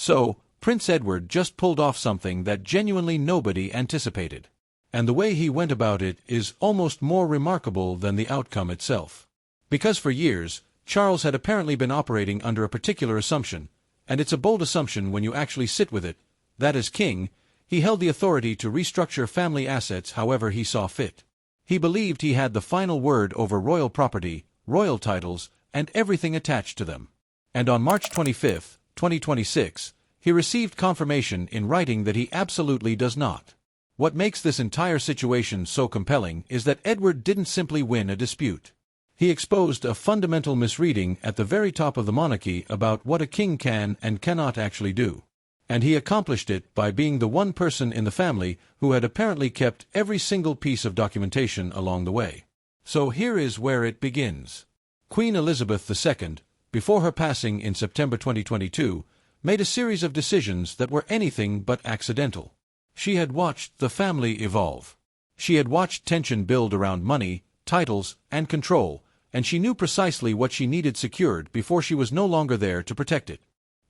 So, Prince Edward just pulled off something that genuinely nobody anticipated. And the way he went about it is almost more remarkable than the outcome itself. Because for years, Charles had apparently been operating under a particular assumption, and it's a bold assumption when you actually sit with it, that as king, he held the authority to restructure family assets however he saw fit. He believed he had the final word over royal property, royal titles, and everything attached to them. And on March 25, 2026, he received confirmation in writing that he absolutely does not. What makes this entire situation so compelling is that Edward didn't simply win a dispute. He exposed a fundamental misreading at the very top of the monarchy about what a king can and cannot actually do. And he accomplished it by being the one person in the family who had apparently kept every single piece of documentation along the way. So here is where it begins. Queen Elizabeth II, before her passing in September 2022, made a series of decisions that were anything but accidental. She had watched the family evolve. She had watched tension build around money, titles, and control, and she knew precisely what she needed secured before she was no longer there to protect it.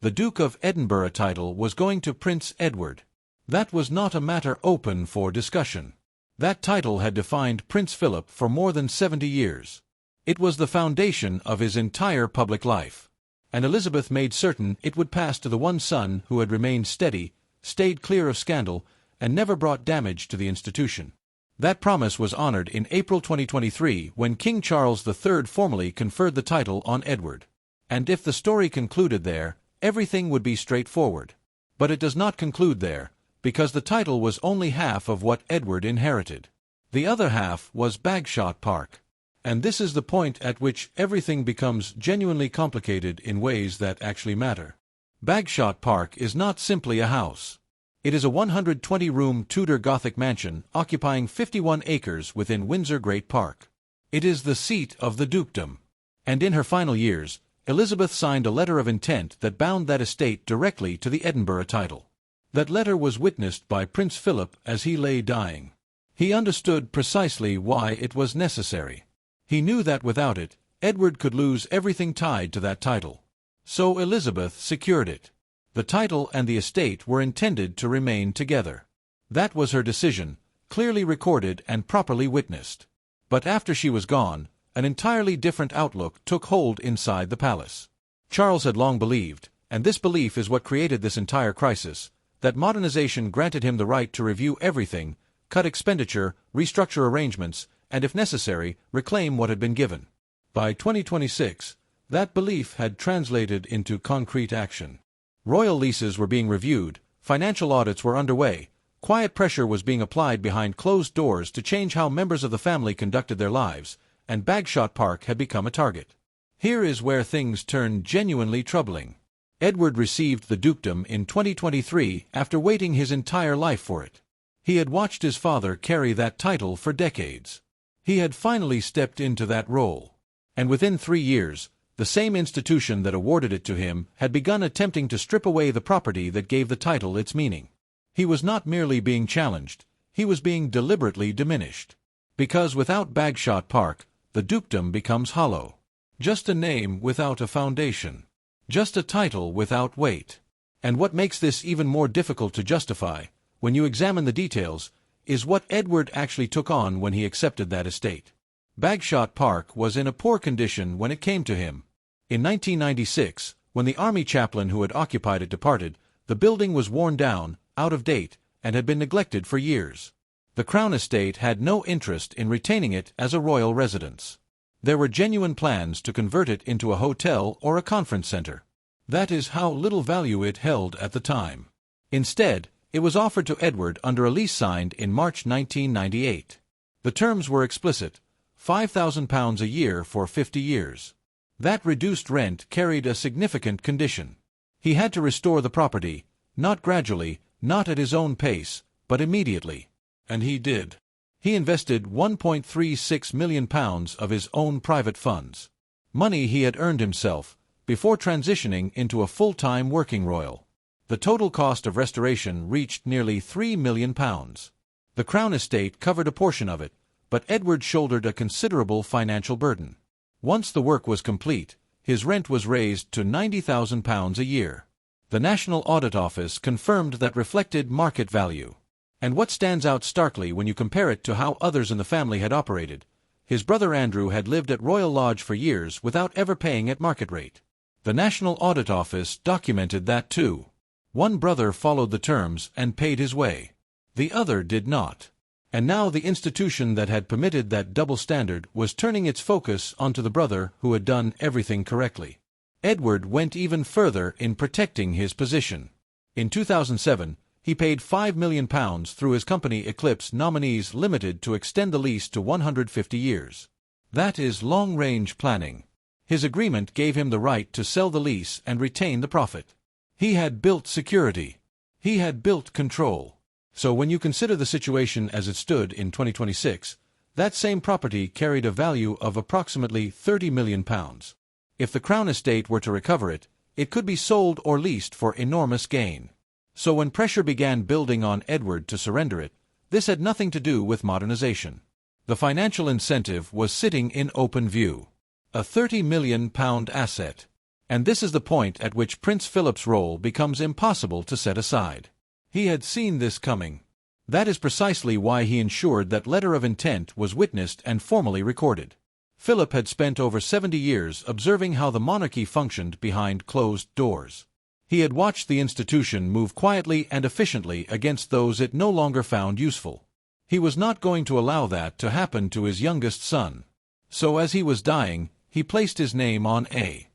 The Duke of Edinburgh title was going to Prince Edward. That was not a matter open for discussion. That title had defined Prince Philip for more than 70 years. It was the foundation of his entire public life. And Elizabeth made certain it would pass to the one son who had remained steady, stayed clear of scandal, and never brought damage to the institution. That promise was honored in April 2023 when King Charles III formally conferred the title on Edward. And if the story concluded there, everything would be straightforward. But it does not conclude there, because the title was only half of what Edward inherited. The other half was Bagshot Park. And this is the point at which everything becomes genuinely complicated in ways that actually matter. Bagshot Park is not simply a house. It is a 120-room Tudor Gothic mansion occupying 51 acres within Windsor Great Park. It is the seat of the dukedom. And in her final years, Elizabeth signed a letter of intent that bound that estate directly to the Edinburgh title. That letter was witnessed by Prince Philip as he lay dying. He understood precisely why it was necessary. He knew that without it, Edward could lose everything tied to that title. So Elizabeth secured it. The title and the estate were intended to remain together. That was her decision, clearly recorded and properly witnessed. But after she was gone, an entirely different outlook took hold inside the palace. Charles had long believed, and this belief is what created this entire crisis, that modernization granted him the right to review everything, cut expenditure, restructure arrangements, and if necessary, reclaim what had been given. By 2026, that belief had translated into concrete action. Royal leases were being reviewed, financial audits were underway, quiet pressure was being applied behind closed doors to change how members of the family conducted their lives, and Bagshot Park had become a target. Here is where things turned genuinely troubling. Edward received the dukedom in 2023 after waiting his entire life for it. He had watched his father carry that title for decades. He had finally stepped into that role. And within 3 years, the same institution that awarded it to him had begun attempting to strip away the property that gave the title its meaning. He was not merely being challenged, he was being deliberately diminished. Because without Bagshot Park, the dukedom becomes hollow. Just a name without a foundation. Just a title without weight. And what makes this even more difficult to justify, when you examine the details, is what Edward actually took on when he accepted that estate. Bagshot Park was in a poor condition when it came to him. In 1996, when the army chaplain who had occupied it departed, the building was worn down, out of date, and had been neglected for years. The Crown Estate had no interest in retaining it as a royal residence. There were genuine plans to convert it into a hotel or a conference center. That is how little value it held at the time. Instead, it was offered to Edward under a lease signed in March 1998. The terms were explicit: £5,000 a year for 50 years. That reduced rent carried a significant condition. He had to restore the property, not gradually, not at his own pace, but immediately. And he did. He invested £1.36 million of his own private funds. Money he had earned himself, before transitioning into a full-time working royal. The total cost of restoration reached nearly £3 million. The Crown Estate covered a portion of it, but Edward shouldered a considerable financial burden. Once the work was complete, his rent was raised to £90,000 a year. The National Audit Office confirmed that reflected market value. And what stands out starkly when you compare it to how others in the family had operated, his brother Andrew had lived at Royal Lodge for years without ever paying at market rate. The National Audit Office documented that too. One brother followed the terms and paid his way. The other did not. And now the institution that had permitted that double standard was turning its focus onto the brother who had done everything correctly. Edward went even further in protecting his position. In 2007, he paid £5 million through his company Eclipse Nominees Limited to extend the lease to 150 years. That is long-range planning. His agreement gave him the right to sell the lease and retain the profit. He had built security. He had built control. So when you consider the situation as it stood in 2026, that same property carried a value of approximately £30 million. If the Crown Estate were to recover it, it could be sold or leased for enormous gain. So when pressure began building on Edward to surrender it, this had nothing to do with modernization. The financial incentive was sitting in open view. A £30 million asset. And this is the point at which Prince Philip's role becomes impossible to set aside. He had seen this coming. That is precisely why he ensured that letter of intent was witnessed and formally recorded. Philip had spent over 70 years observing how the monarchy functioned behind closed doors. He had watched the institution move quietly and efficiently against those it no longer found useful. He was not going to allow that to happen to his youngest son. So as he was dying, he placed his name on a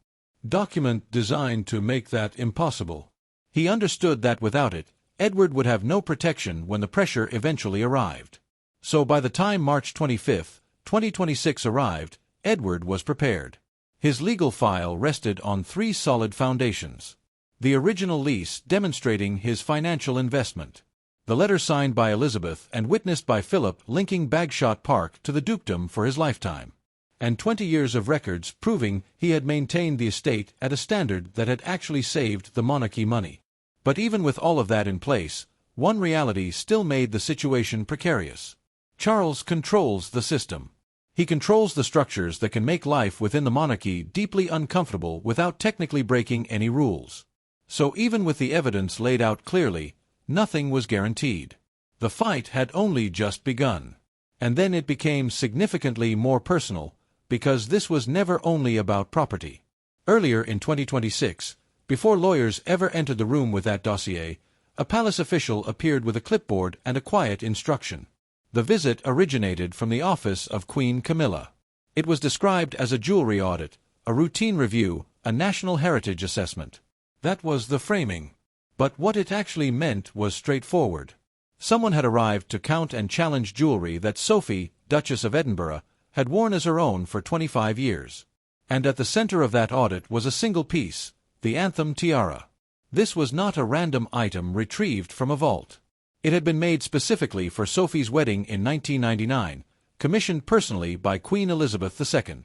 document designed to make that impossible. He understood that without it, Edward would have no protection when the pressure eventually arrived. So by the time March 25, 2026 arrived, Edward was prepared. His legal file rested on 3 solid foundations. The original lease demonstrating his financial investment. The letter signed by Elizabeth and witnessed by Philip linking Bagshot Park to the dukedom for his lifetime. And 20 years of records proving he had maintained the estate at a standard that had actually saved the monarchy money. But even with all of that in place, one reality still made the situation precarious. Charles controls the system. He controls the structures that can make life within the monarchy deeply uncomfortable without technically breaking any rules. So even with the evidence laid out clearly, nothing was guaranteed. The fight had only just begun. And then it became significantly more personal, because this was never only about property. Earlier in 2026, before lawyers ever entered the room with that dossier, a palace official appeared with a clipboard and a quiet instruction. The visit originated from the office of Queen Camilla. It was described as a jewelry audit, a routine review, a national heritage assessment. That was the framing. But what it actually meant was straightforward. Someone had arrived to count and challenge jewelry that Sophie, Duchess of Edinburgh, had worn as her own for 25 years. And at the center of that audit was a single piece, the anthem tiara. This was not a random item retrieved from a vault. It had been made specifically for Sophie's wedding in 1999, commissioned personally by Queen Elizabeth II.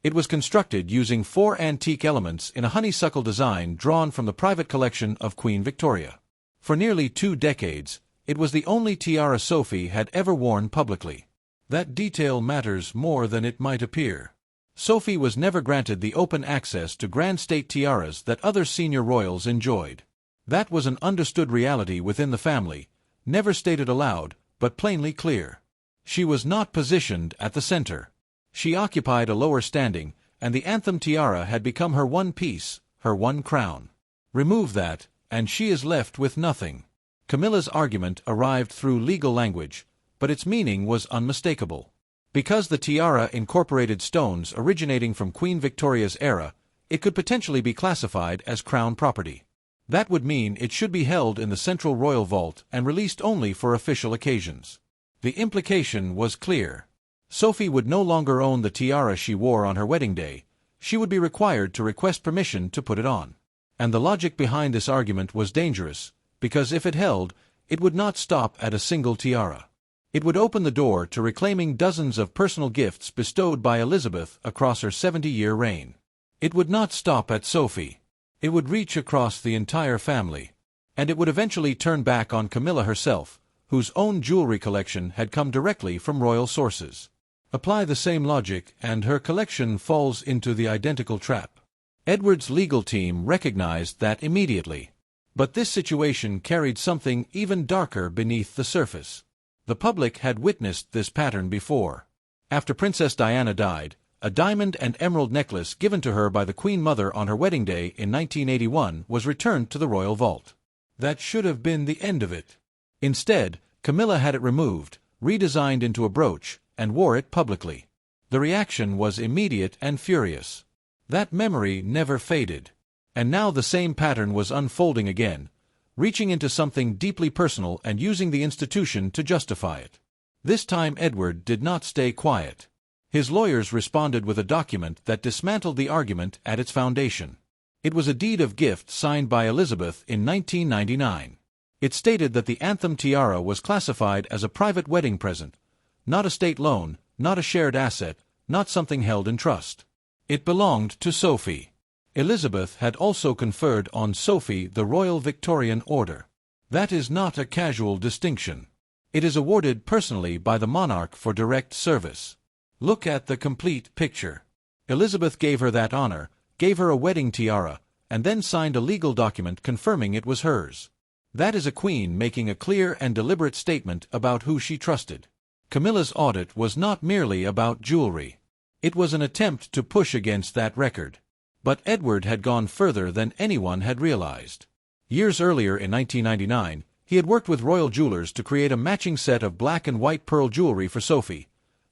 It was constructed using 4 antique elements in a honeysuckle design drawn from the private collection of Queen Victoria. For nearly 2 decades, it was the only tiara Sophie had ever worn publicly. That detail matters more than it might appear. Sophie was never granted the open access to grand state tiaras that other senior royals enjoyed. That was an understood reality within the family, never stated aloud, but plainly clear. She was not positioned at the center. She occupied a lower standing, and the anthem tiara had become her one piece, her one crown. Remove that, and she is left with nothing. Camilla's argument arrived through legal language, but its meaning was unmistakable. Because the tiara incorporated stones originating from Queen Victoria's era, it could potentially be classified as crown property. That would mean it should be held in the central royal vault and released only for official occasions. The implication was clear. Sophie would no longer own the tiara she wore on her wedding day. She would be required to request permission to put it on. And the logic behind this argument was dangerous, because if it held, it would not stop at a single tiara. It would open the door to reclaiming dozens of personal gifts bestowed by Elizabeth across her 70-year reign. It would not stop at Sophie. It would reach across the entire family. And it would eventually turn back on Camilla herself, whose own jewelry collection had come directly from royal sources. Apply the same logic, and her collection falls into the identical trap. Edward's legal team recognized that immediately. But this situation carried something even darker beneath the surface. The public had witnessed this pattern before. After Princess Diana died, a diamond and emerald necklace given to her by the Queen Mother on her wedding day in 1981 was returned to the royal vault. That should have been the end of it. Instead, Camilla had it removed, redesigned into a brooch, and wore it publicly. The reaction was immediate and furious. That memory never faded. And now the same pattern was unfolding again, reaching into something deeply personal and using the institution to justify it. This time Edward did not stay quiet. His lawyers responded with a document that dismantled the argument at its foundation. It was a deed of gift signed by Elizabeth in 1999. It stated that the anthem tiara was classified as a private wedding present, not a state loan, not a shared asset, not something held in trust. It belonged to Sophie. Elizabeth had also conferred on Sophie the Royal Victorian Order. That is not a casual distinction. It is awarded personally by the monarch for direct service. Look at the complete picture. Elizabeth gave her that honor, gave her a wedding tiara, and then signed a legal document confirming it was hers. That is a queen making a clear and deliberate statement about who she trusted. Camilla's audit was not merely about jewelry. It was an attempt to push against that record. But Edward had gone further than anyone had realized. Years earlier in 1999, he had worked with royal jewelers to create a matching set of black and white pearl jewelry for Sophie,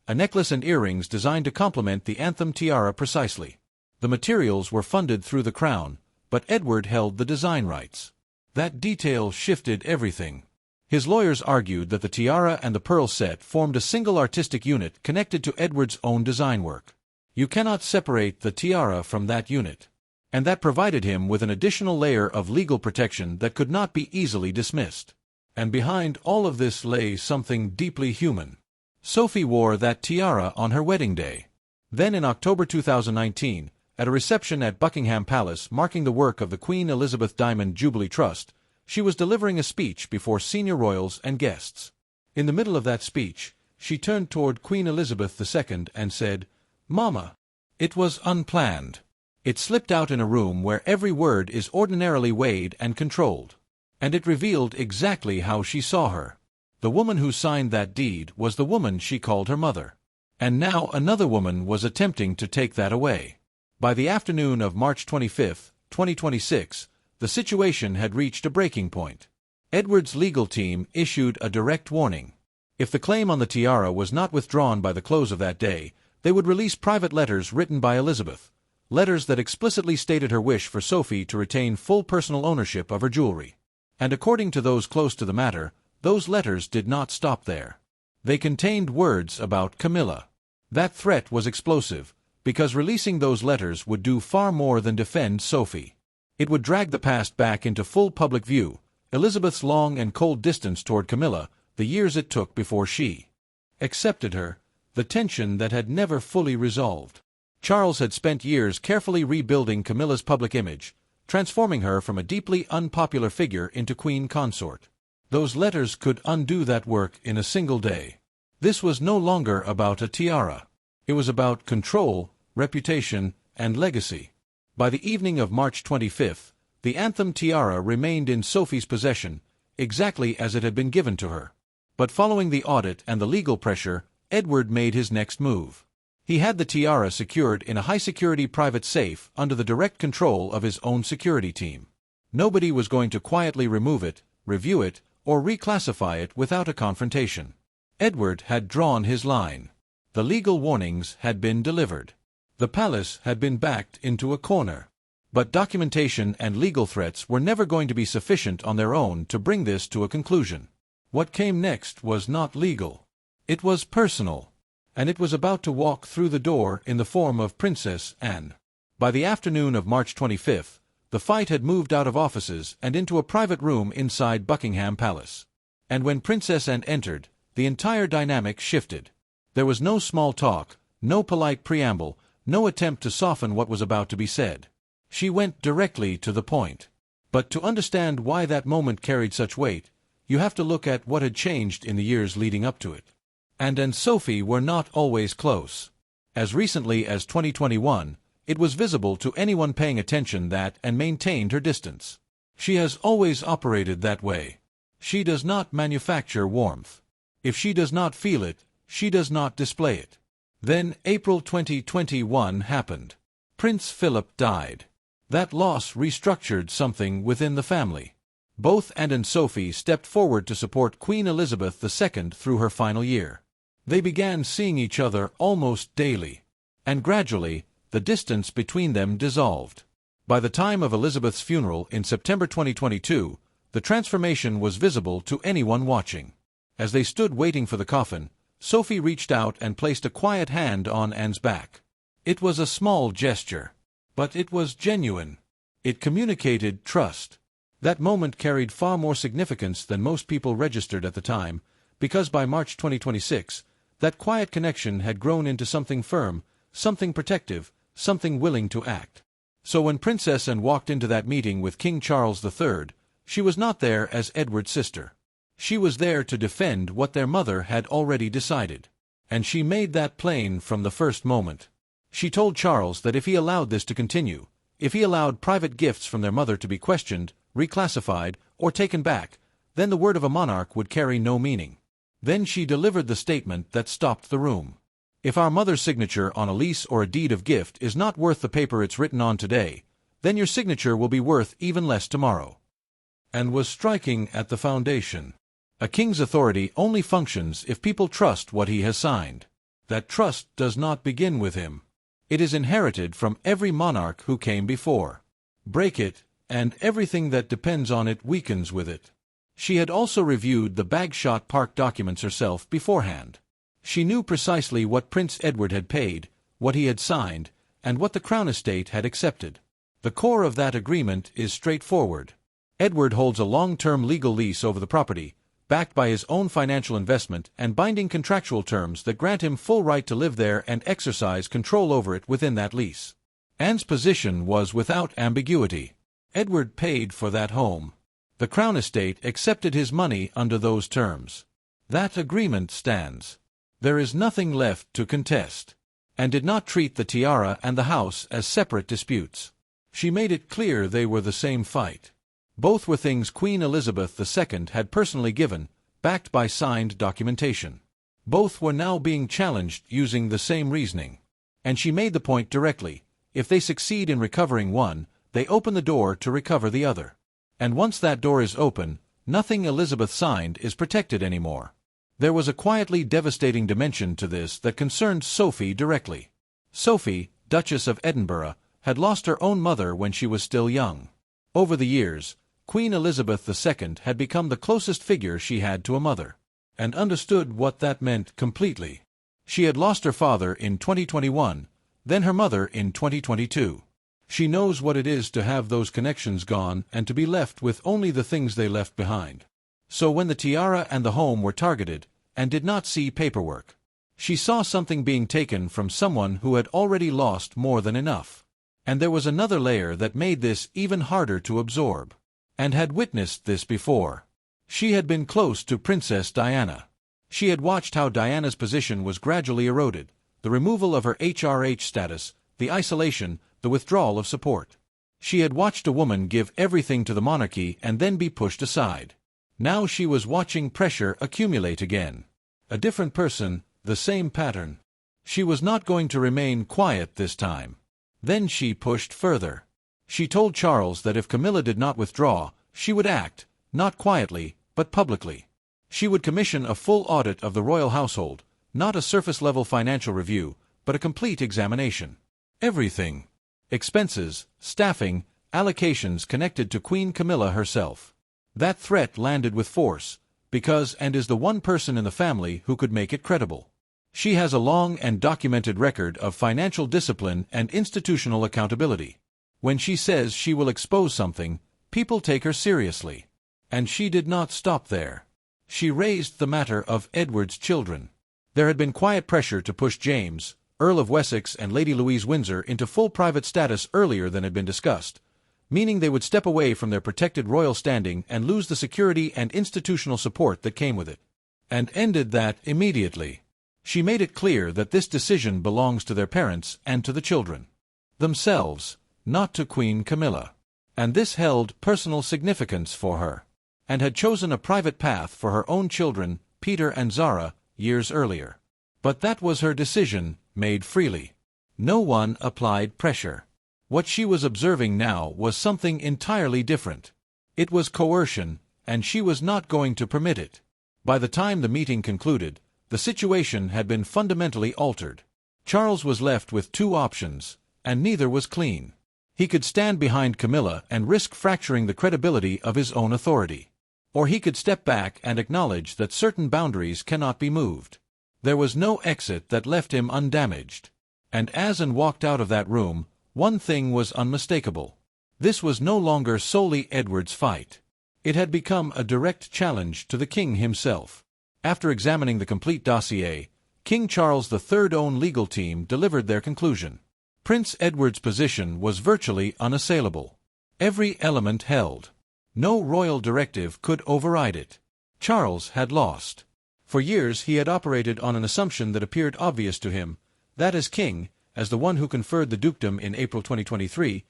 a necklace and earrings designed to complement the anthem tiara precisely. The materials were funded through the crown, but Edward held the design rights. That detail shifted everything. His lawyers argued that the tiara and the pearl set formed a single artistic unit connected to Edward's own design work. You cannot separate the tiara from that unit. And that provided him with an additional layer of legal protection that could not be easily dismissed. And behind all of this lay something deeply human. Sophie wore that tiara on her wedding day. Then in October 2019, at a reception at Buckingham Palace marking the work of the Queen Elizabeth Diamond Jubilee Trust, she was delivering a speech before senior royals and guests. In the middle of that speech, she turned toward Queen Elizabeth II and said, "Mama." It was unplanned. It slipped out in a room where every word is ordinarily weighed and controlled. And it revealed exactly how she saw her. The woman who signed that deed was the woman she called her mother. And now another woman was attempting to take that away. By the afternoon of March 25, 2026, the situation had reached a breaking point. Edward's legal team issued a direct warning. If the claim on the tiara was not withdrawn by the close of that day, they would release private letters written by Elizabeth, letters that explicitly stated her wish for Sophie to retain full personal ownership of her jewelry. And according to those close to the matter, those letters did not stop there. They contained words about Camilla. That threat was explosive, because releasing those letters would do far more than defend Sophie. It would drag the past back into full public view, Elizabeth's long and cold distance toward Camilla, the years it took before she accepted her, the tension that had never fully resolved. Charles had spent years carefully rebuilding Camilla's public image, transforming her from a deeply unpopular figure into queen consort. Those letters could undo that work in a single day. This was no longer about a tiara. It was about control, reputation, and legacy. By the evening of March 25, the anthem tiara remained in Sophie's possession, exactly as it had been given to her. But following the audit and the legal pressure, Edward made his next move. He had the tiara secured in a high-security private safe under the direct control of his own security team. Nobody was going to quietly remove it, review it, or reclassify it without a confrontation. Edward had drawn his line. The legal warnings had been delivered. The palace had been backed into a corner. But documentation and legal threats were never going to be sufficient on their own to bring this to a conclusion. What came next was not legal. It was personal. And it was about to walk through the door in the form of Princess Anne. By the afternoon of March 25, the fight had moved out of offices and into a private room inside Buckingham Palace. And when Princess Anne entered, the entire dynamic shifted. There was no small talk, no polite preamble, no attempt to soften what was about to be said. She went directly to the point. But to understand why that moment carried such weight, you have to look at what had changed in the years leading up to it. Anne and Sophie were not always close. As recently as 2021, it was visible to anyone paying attention that Anne maintained her distance. She has always operated that way. She does not manufacture warmth. If she does not feel it, she does not display it. Then April 2021 happened. Prince Philip died. That loss restructured something within the family. Both Anne and Sophie stepped forward to support Queen Elizabeth II through her final year. They began seeing each other almost daily, and gradually, the distance between them dissolved. By the time of Elizabeth's funeral in September 2022, the transformation was visible to anyone watching. As they stood waiting for the coffin, Sophie reached out and placed a quiet hand on Anne's back. It was a small gesture, but it was genuine. It communicated trust. That moment carried far more significance than most people registered at the time, because by March 2026, that quiet connection had grown into something firm, something protective, something willing to act. So when Princess Anne walked into that meeting with King Charles III, she was not there as Edward's sister. She was there to defend what their mother had already decided. And she made that plain from the first moment. She told Charles that if he allowed this to continue, if he allowed private gifts from their mother to be questioned, reclassified, or taken back, then the word of a monarch would carry no meaning. Then she delivered the statement that stopped the room. If our mother's signature on a lease or a deed of gift is not worth the paper it's written on today, then your signature will be worth even less tomorrow. And was striking at the foundation. A king's authority only functions if people trust what he has signed. That trust does not begin with him. It is inherited from every monarch who came before. Break it, and everything that depends on it weakens with it. She had also reviewed the Bagshot Park documents herself beforehand. She knew precisely what Prince Edward had paid, what he had signed, and what the Crown Estate had accepted. The core of that agreement is straightforward. Edward holds a long-term legal lease over the property, backed by his own financial investment and binding contractual terms that grant him full right to live there and exercise control over it within that lease. Anne's position was without ambiguity. Edward paid for that home. The Crown Estate accepted his money under those terms. That agreement stands. There is nothing left to contest. Anne did not treat the tiara and the house as separate disputes. She made it clear they were the same fight. Both were things Queen Elizabeth II had personally given, backed by signed documentation. Both were now being challenged using the same reasoning. And she made the point directly: if they succeed in recovering one, they open the door to recover the other. And once that door is open, nothing Elizabeth signed is protected anymore. There was a quietly devastating dimension to this that concerned Sophie directly. Sophie, Duchess of Edinburgh, had lost her own mother when she was still young. Over the years, Queen Elizabeth II had become the closest figure she had to a mother, and understood what that meant completely. She had lost her father in 2021, then her mother in 2022. She knows what it is to have those connections gone and to be left with only the things they left behind. So when the tiara and the home were targeted, and did not see paperwork, she saw something being taken from someone who had already lost more than enough. And there was another layer that made this even harder to absorb. And had witnessed this before. She had been close to Princess Diana. She had watched how Diana's position was gradually eroded, the removal of her HRH status, the isolation, the withdrawal of support. She had watched a woman give everything to the monarchy and then be pushed aside. Now she was watching pressure accumulate again. A different person, the same pattern. She was not going to remain quiet this time. Then she pushed further. She told Charles that if Camilla did not withdraw, she would act, not quietly, but publicly. She would commission a full audit of the royal household, not a surface-level financial review, but a complete examination. Everything. Expenses, staffing, allocations connected to Queen Camilla herself. That threat landed with force, because Anne is the one person in the family who could make it credible. She has a long and documented record of financial discipline and institutional accountability. When she says she will expose something, people take her seriously. And she did not stop there. She raised the matter of Edward's children. There had been quiet pressure to push James, Earl of Wessex and Lady Louise Windsor into full private status earlier than had been discussed, meaning they would step away from their protected royal standing and lose the security and institutional support that came with it. And ended that immediately. She made it clear that this decision belongs to their parents and to the children. Themselves, not to Queen Camilla. and this held personal significance for her, and had chosen a private path for her own children, Peter and Zara, years earlier. But that was her decision, made freely. No one applied pressure. What she was observing now was something entirely different. It was coercion, and she was not going to permit it. By the time the meeting concluded, the situation had been fundamentally altered. Charles was left with two options, and neither was clean. He could stand behind Camilla and risk fracturing the credibility of his own authority. Or he could step back and acknowledge that certain boundaries cannot be moved. There was no exit that left him undamaged. And as he walked out of that room, one thing was unmistakable. This was no longer solely Edward's fight. It had become a direct challenge to the king himself. After examining the complete dossier, King Charles III's own legal team delivered their conclusion. Prince Edward's position was virtually unassailable. Every element held. No royal directive could override it. Charles had lost. For years he had operated on an assumption that appeared obvious to him, that as king, as the one who conferred the dukedom in April 2023,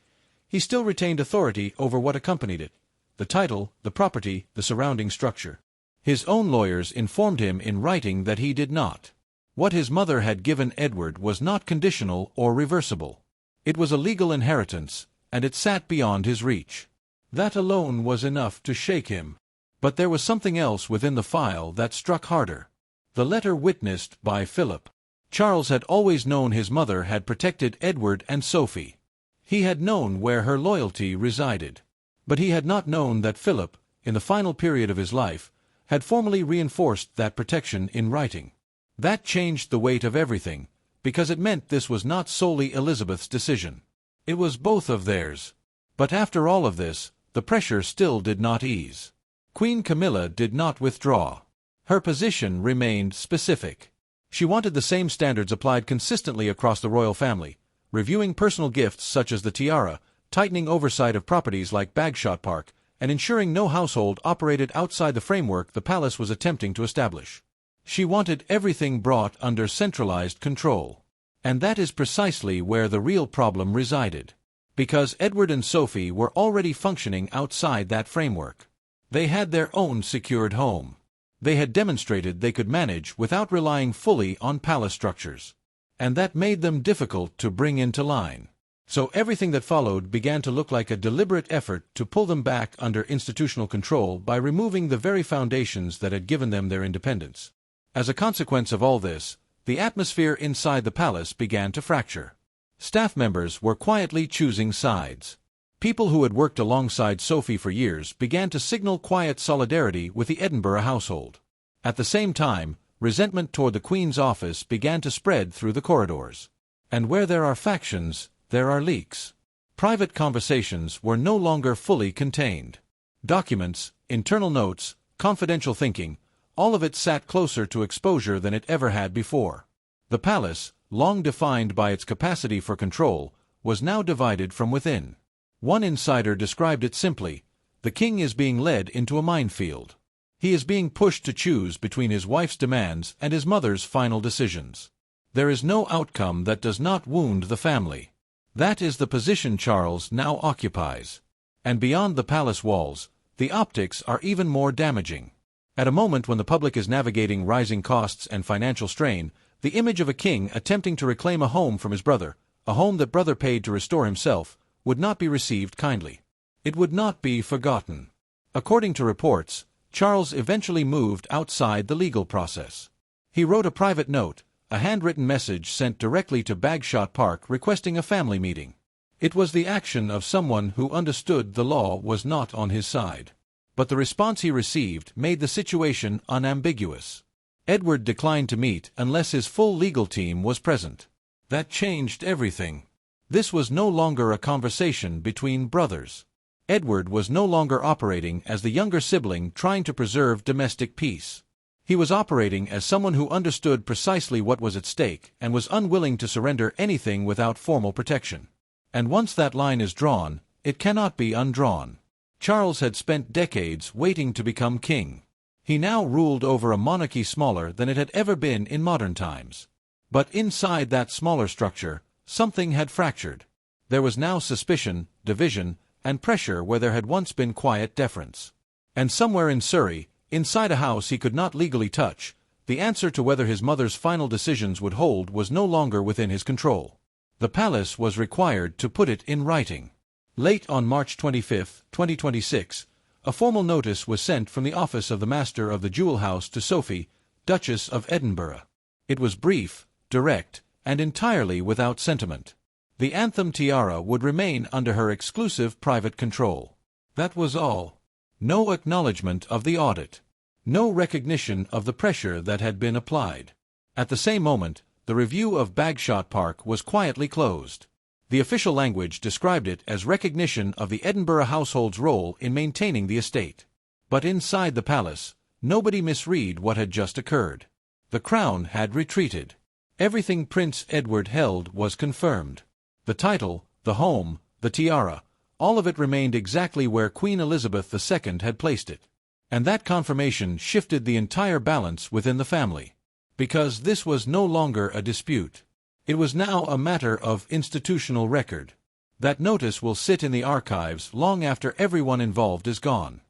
he still retained authority over what accompanied it: the title, the property, the surrounding structure. His own lawyers informed him in writing that he did not. What his mother had given Edward was not conditional or reversible. It was a legal inheritance, and it sat beyond his reach. That alone was enough to shake him. But there was something else within the file that struck harder. The letter witnessed by Philip. Charles had always known his mother had protected Edward and Sophie. He had known where her loyalty resided. But he had not known that Philip, in the final period of his life, had formally reinforced that protection in writing. That changed the weight of everything, because it meant this was not solely Elizabeth's decision. It was both of theirs. But after all of this, the pressure still did not ease. Queen Camilla did not withdraw. Her position remained specific. She wanted the same standards applied consistently across the royal family, reviewing personal gifts such as the tiara, tightening oversight of properties like Bagshot Park, and ensuring no household operated outside the framework the palace was attempting to establish. She wanted everything brought under centralized control. And that is precisely where the real problem resided. Because Edward and Sophie were already functioning outside that framework. They had their own secured home. They had demonstrated they could manage without relying fully on palace structures. And that made them difficult to bring into line. So everything that followed began to look like a deliberate effort to pull them back under institutional control by removing the very foundations that had given them their independence. As a consequence of all this, the atmosphere inside the palace began to fracture. Staff members were quietly choosing sides. People who had worked alongside Sophie for years began to signal quiet solidarity with the Edinburgh household. At the same time, resentment toward the Queen's office began to spread through the corridors. And where there are factions, there are leaks. Private conversations were no longer fully contained. Documents, internal notes, confidential thinking, all of it sat closer to exposure than it ever had before. The palace, long defined by its capacity for control, was now divided from within. One insider described it simply: the king is being led into a minefield. He is being pushed to choose between his wife's demands and his mother's final decisions. There is no outcome that does not wound the family. That is the position Charles now occupies. And beyond the palace walls, the optics are even more damaging. At a moment when the public is navigating rising costs and financial strain, the image of a king attempting to reclaim a home from his brother, a home that brother paid to restore himself, would not be received kindly. It would not be forgotten. According to reports, Charles eventually moved outside the legal process. He wrote a private note, a handwritten message sent directly to Bagshot Park requesting a family meeting. It was the action of someone who understood the law was not on his side. But the response he received made the situation unambiguous. Edward declined to meet unless his full legal team was present. That changed everything. This was no longer a conversation between brothers. Edward was no longer operating as the younger sibling trying to preserve domestic peace. He was operating as someone who understood precisely what was at stake and was unwilling to surrender anything without formal protection. And once that line is drawn, it cannot be undrawn. Charles had spent decades waiting to become king. He now ruled over a monarchy smaller than it had ever been in modern times. But inside that smaller structure, something had fractured. There was now suspicion, division, and pressure where there had once been quiet deference. And somewhere in Surrey, inside a house he could not legally touch, the answer to whether his mother's final decisions would hold was no longer within his control. The palace was required to put it in writing. Late on March 25, 2026, a formal notice was sent from the office of the Master of the Jewel House to Sophie, Duchess of Edinburgh. It was brief, direct, and entirely without sentiment. The anthem tiara would remain under her exclusive private control. That was all. No acknowledgement of the audit. No recognition of the pressure that had been applied. At the same moment, the review of Bagshot Park was quietly closed. The official language described it as recognition of the Edinburgh household's role in maintaining the estate. But inside the palace, nobody misread what had just occurred. The crown had retreated. Everything Prince Edward held was confirmed. The title, the home, the tiara, all of it remained exactly where Queen Elizabeth II had placed it. And that confirmation shifted the entire balance within the family. Because this was no longer a dispute. It was now a matter of institutional record. That notice will sit in the archives long after everyone involved is gone.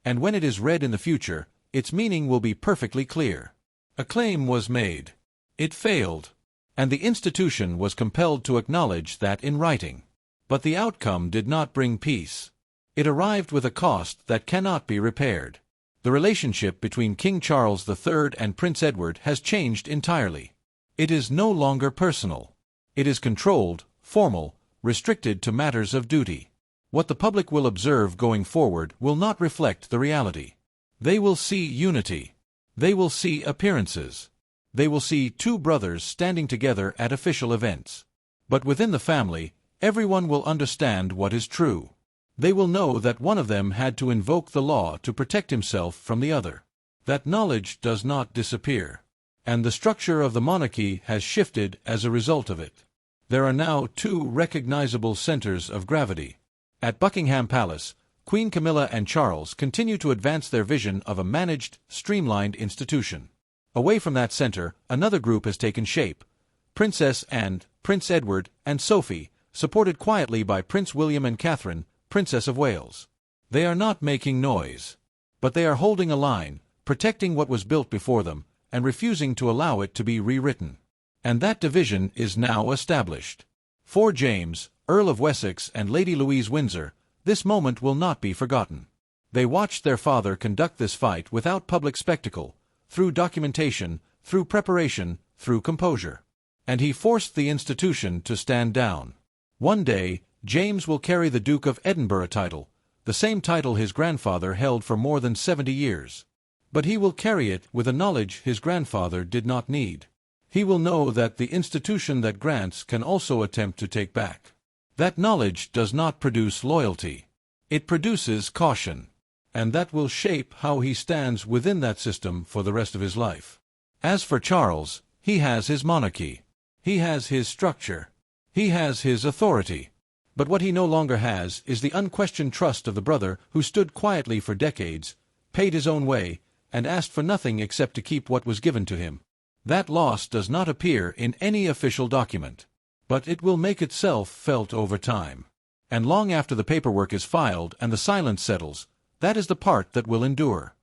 And when it is read in the future, its meaning will be perfectly clear. A claim was made. It failed. And the institution was compelled to acknowledge that in writing. But the outcome did not bring peace. It arrived with a cost that cannot be repaired. The relationship between King Charles III and Prince Edward has changed entirely. It is no longer personal. It is controlled, formal, restricted to matters of duty. What the public will observe going forward will not reflect the reality. They will see unity. They will see appearances. They will see two brothers standing together at official events. But within the family, everyone will understand what is true. They will know that one of them had to invoke the law to protect himself from the other. That knowledge does not disappear. And the structure of the monarchy has shifted as a result of it. There are now two recognizable centers of gravity. At Buckingham Palace, Queen Camilla and Charles continue to advance their vision of a managed, streamlined institution. Away from that center, another group has taken shape. Princess Anne, Prince Edward, and Sophie, supported quietly by Prince William and Catherine, Princess of Wales. They are not making noise. But they are holding a line, protecting what was built before them, and refusing to allow it to be rewritten. And that division is now established. For James, Earl of Wessex and Lady Louise Windsor, this moment will not be forgotten. They watched their father conduct this fight without public spectacle, through documentation, through preparation, through composure. And he forced the institution to stand down. One day, James will carry the Duke of Edinburgh title, the same title his grandfather held for more than 70 years. But he will carry it with a knowledge his grandfather did not need. He will know that the institution that grants can also attempt to take back. That knowledge does not produce loyalty. It produces caution. And that will shape how he stands within that system for the rest of his life. As for Charles, he has his monarchy. He has his structure. He has his authority. But what he no longer has is the unquestioned trust of the brother who stood quietly for decades, paid his own way, and asked for nothing except to keep what was given to him. That loss does not appear in any official document. But it will make itself felt over time. And long after the paperwork is filed and the silence settles, that is the part that will endure.